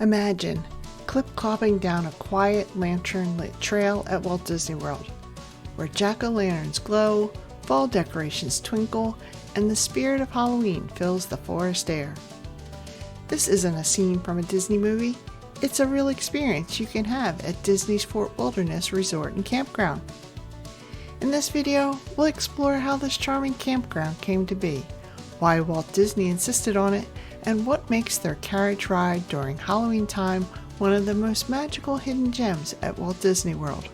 Imagine clip-clopping down a quiet, lantern-lit trail at Walt Disney World, where jack-o'-lanterns glow, fall decorations twinkle, and the spirit of Halloween fills the forest air. This isn't a scene from a Disney movie, it's a real experience you can have at Disney's Fort Wilderness Resort and Campground. In this video, we'll explore how this charming campground came to be, why Walt Disney insisted on it, and what makes their carriage ride during Halloween time one of the most magical hidden gems at Walt Disney World.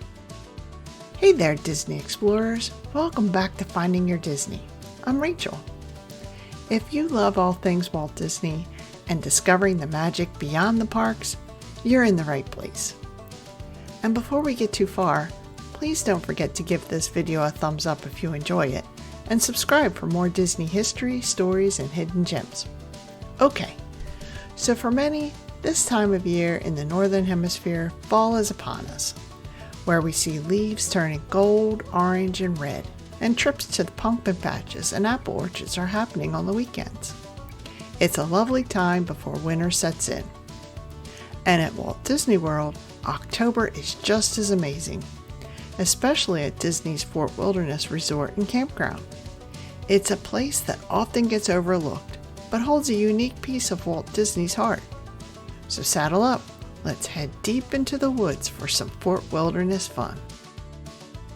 Hey there, Disney Explorers! Welcome back to Finding Your Disney. I'm Rachel. If you love all things Walt Disney and discovering the magic beyond the parks, you're in the right place. And before we get too far, please don't forget to give this video a thumbs up if you enjoy it, and subscribe for more Disney history, stories, and hidden gems. Okay, so for many, this time of year in the Northern Hemisphere, fall is upon us, where we see leaves turning gold, orange, and red, and trips to the pumpkin patches and apple orchards are happening on the weekends. It's a lovely time before winter sets in. And at Walt Disney World, October is just as amazing, especially at Disney's Fort Wilderness Resort and Campground. It's a place that often gets overlooked, but holds a unique piece of Walt Disney's heart. So saddle up, let's head deep into the woods for some Fort Wilderness fun.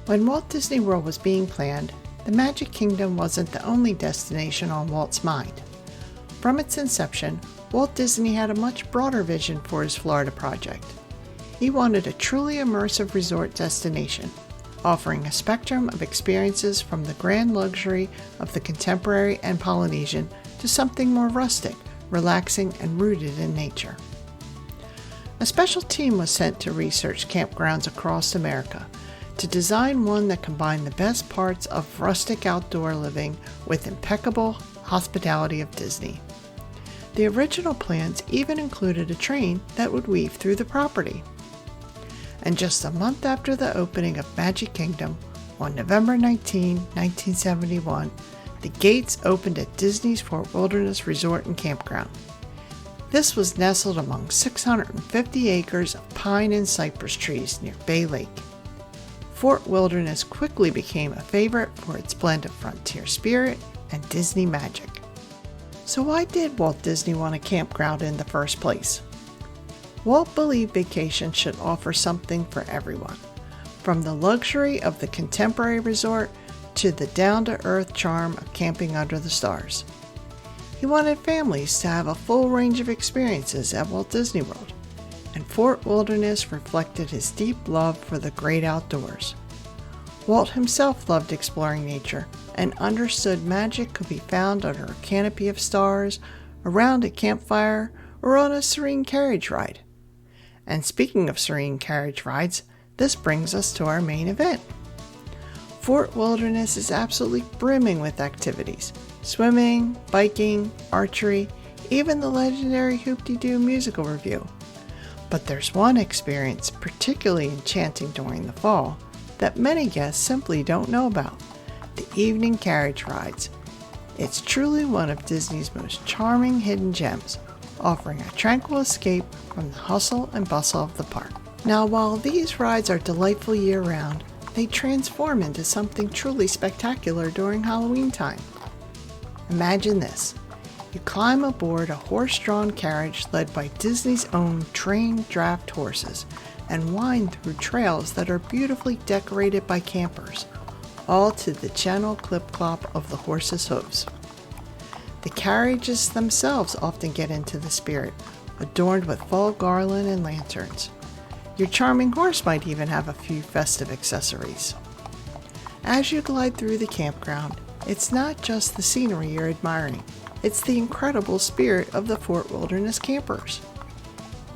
When Walt Disney World was being planned, the Magic Kingdom wasn't the only destination on Walt's mind. From its inception, Walt Disney had a much broader vision for his Florida project. He wanted a truly immersive resort destination, offering a spectrum of experiences from the grand luxury of the contemporary and Polynesian to something more rustic, relaxing, and rooted in nature. A special team was sent to research campgrounds across America to design one that combined the best parts of rustic outdoor living with impeccable hospitality of Disney. The original plans even included a train that would weave through the property. And just a month after the opening of Magic Kingdom, on November 19, 1971, the gates opened at Disney's Fort Wilderness Resort and Campground. This was nestled among 650 acres of pine and cypress trees near Bay Lake. Fort Wilderness quickly became a favorite for its blend of frontier spirit and Disney magic. So why did Walt Disney want a campground in the first place? Walt believed vacation should offer something for everyone, from the luxury of the contemporary resort to the down-to-earth charm of camping under the stars. He wanted families to have a full range of experiences at Walt Disney World, and Fort Wilderness reflected his deep love for the great outdoors. Walt himself loved exploring nature and understood magic could be found under a canopy of stars, around a campfire, or on a serene carriage ride. And speaking of serene carriage rides, this brings us to our main event. Fort Wilderness is absolutely brimming with activities: swimming, biking, archery, even the legendary Hoop-Dee-Doo musical review. But there's one experience particularly enchanting during the fall that many guests simply don't know about: the Evening Carriage Rides. It's truly one of Disney's most charming hidden gems, offering a tranquil escape from the hustle and bustle of the park. Now, while these rides are delightful year-round, they transform into something truly spectacular during Halloween time. Imagine this. You climb aboard a horse-drawn carriage led by Disney's own trained draft horses and wind through trails that are beautifully decorated by campers, all to the gentle clip-clop of the horses' hooves. The carriages themselves often get into the spirit, adorned with fall garland and lanterns. Your charming horse might even have a few festive accessories. As you glide through the campground, it's not just the scenery you're admiring, it's the incredible spirit of the Fort Wilderness campers.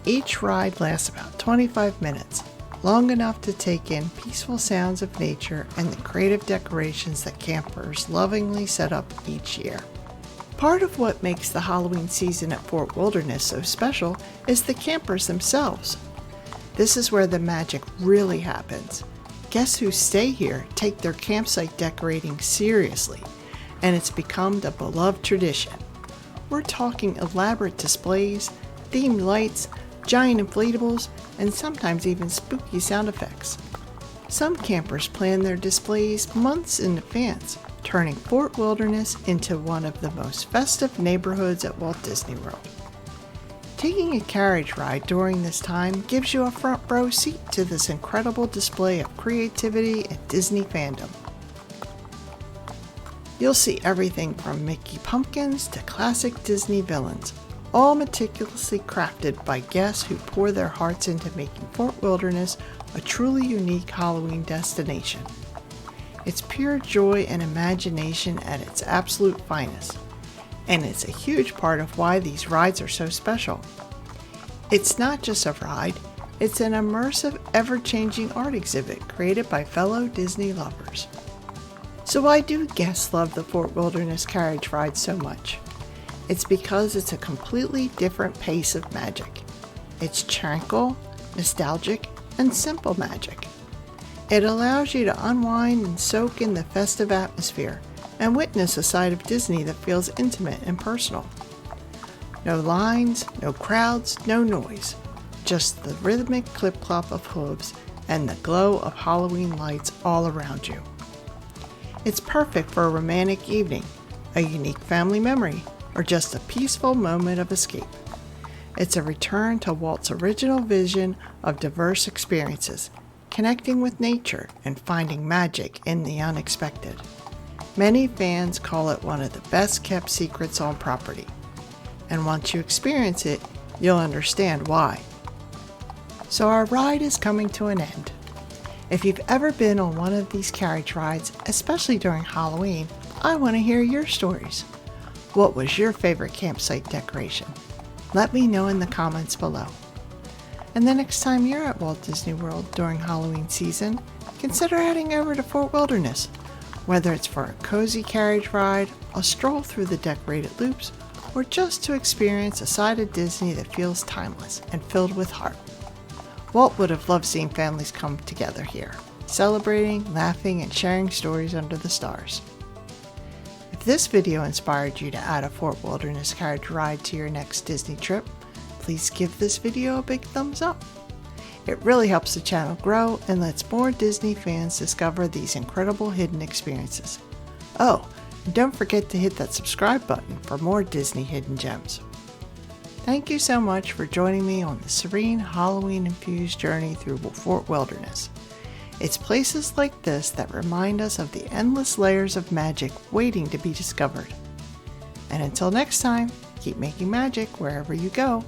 Each ride lasts about 25 minutes, long enough to take in peaceful sounds of nature and the creative decorations that campers lovingly set up each year. Part of what makes the Halloween season at Fort Wilderness so special is the campers themselves. This is where the magic really happens. Guests who stay here take their campsite decorating seriously, and it's become the beloved tradition. We're talking elaborate displays, themed lights, giant inflatables, and sometimes even spooky sound effects. Some campers plan their displays months in advance, turning Fort Wilderness into one of the most festive neighborhoods at Walt Disney World. Taking a carriage ride during this time gives you a front row seat to this incredible display of creativity and Disney fandom. You'll see everything from Mickey pumpkins to classic Disney villains, all meticulously crafted by guests who pour their hearts into making Fort Wilderness a truly unique Halloween destination. It's pure joy and imagination at its absolute finest, and it's a huge part of why these rides are so special. It's not just a ride, it's an immersive, ever-changing art exhibit created by fellow Disney lovers. So why do guests love the Fort Wilderness Carriage Ride so much? It's because it's a completely different pace of magic. It's tranquil, nostalgic, and simple magic. It allows you to unwind and soak in the festive atmosphere and witness a side of Disney that feels intimate and personal. No lines, no crowds, no noise, just the rhythmic clip-clop of hooves and the glow of Halloween lights all around you. It's perfect for a romantic evening, a unique family memory, or just a peaceful moment of escape. It's a return to Walt's original vision of diverse experiences, connecting with nature and finding magic in the unexpected. Many fans call it one of the best kept secrets on property. And once you experience it, you'll understand why. So our ride is coming to an end. If you've ever been on one of these carriage rides, especially during Halloween, I want to hear your stories. What was your favorite campsite decoration? Let me know in the comments below. And the next time you're at Walt Disney World during Halloween season, consider heading over to Fort Wilderness. Whether it's for a cozy carriage ride, a stroll through the decorated loops, or just to experience a side of Disney that feels timeless and filled with heart. Walt would have loved seeing families come together here, celebrating, laughing, and sharing stories under the stars. If this video inspired you to add a Fort Wilderness carriage ride to your next Disney trip, please give this video a big thumbs up. It really helps the channel grow and lets more Disney fans discover these incredible hidden experiences. Oh, and don't forget to hit that subscribe button for more Disney hidden gems. Thank you so much for joining me on the serene Halloween-infused journey through Fort Wilderness. It's places like this that remind us of the endless layers of magic waiting to be discovered. And until next time, keep making magic wherever you go.